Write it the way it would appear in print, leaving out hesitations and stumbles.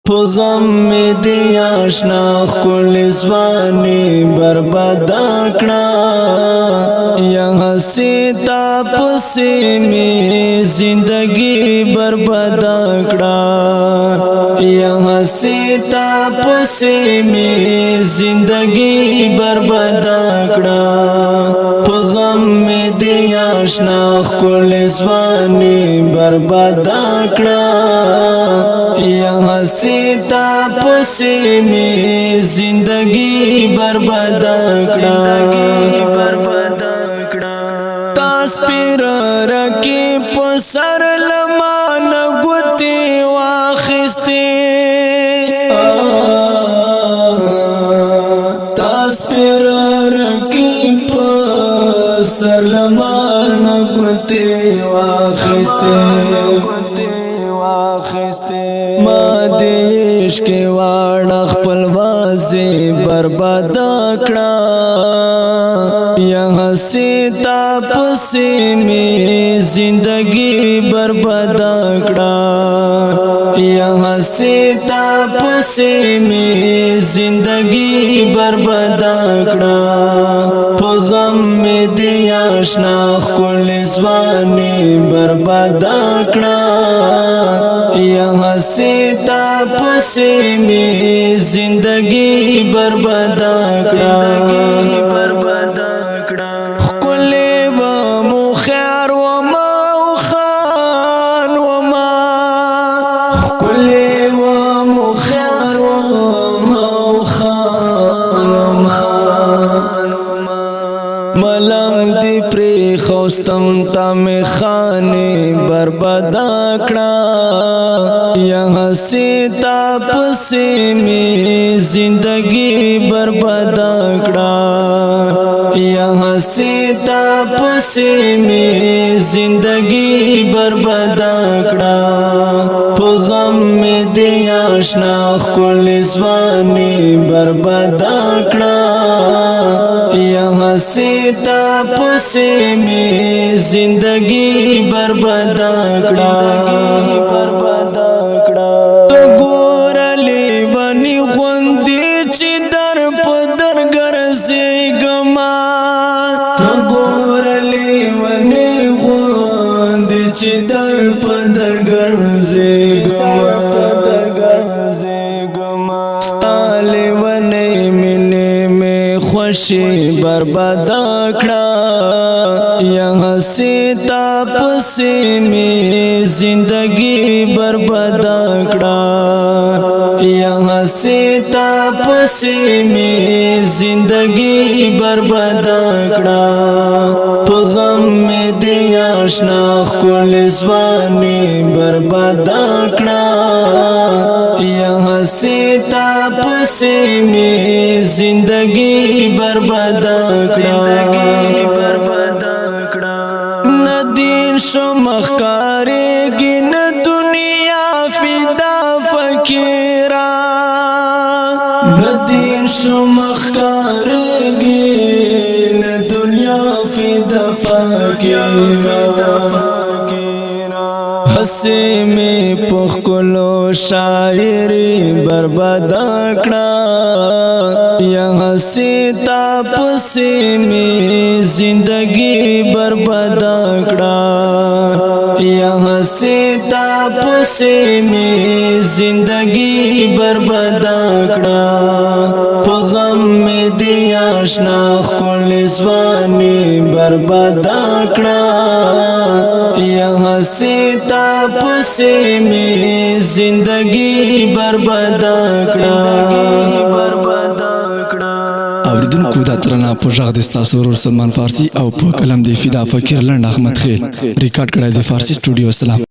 غم میں دی آشنا خل زوانی برباد کړه یہاں سے تاپس میں زندگی برباد کړه یہاں سے تاپس میں زندگی برباد کړه غم میں دی آشنا خل زوانی برباد کړه یہاں سے تاپس میں زندگی برباد کړه تاس پیر رکی پسر لمان گوتی واخستی تاس پیر رکی پسر لمان گوتی واخستی ما دیش کے واڑا خپل وازی برباد کړه یہاں سے تاپس میں زندگی برباد کړه یہاں سے تاپس میں زندگی برباد کړه غم میں دی آشنا خل زوانی برباد کړه یہاں سے تاپس میں زندگی برباد کړه خلے و مخیر و ما خان و ما خلے و مخیر و ما خان و ما ملنگ دی پری خوستم تام خانے برباد کړه یہاں سے تاپس میں زندگی برباد کړه یہاں سے تاپس میں زندگی برباد کړه غم میں دی آشنا خل زوانی برباد کړه یہاں سے تاپس میں زندگی برباد کړه تو ګورلې ونی غوندې چې در په در ګرځېږما تو ګورلې ونی غوندې چې در په در ګرځېږما ستا لیونۍ مینې مې خوشي برباد کړه یہاں سے تاپس میں زندگی برباد کړه یہاں سے تاپس میں زندگی برباد کړه غم میں دی آشنا خل زوانی برباد کړه یہاں سے تاپس میں زندگی برباد کړه ندین شو مخکارېږي نه دنیا فدا فقیرا ندین شو مخکارېږي نه دنیا فدا فقیرا ہنسی میں پخلو شاعری برباد کړه یہاں سے تاپس میں زندگی برباد کړه یہاں سے تاپس میں زندگی برباد کړه غم میں دی آشنا خل زوانی برباد کړه یہاں سے تاپس میں زندگی برباد کړه اوریدونکو دا ترانه په غږ د ستاسو ورور سلمان فارسی او په قلم د فدا فقیر لنډ احمد خیل ریکارډ کړی د فارسی سټوډیو. سلام.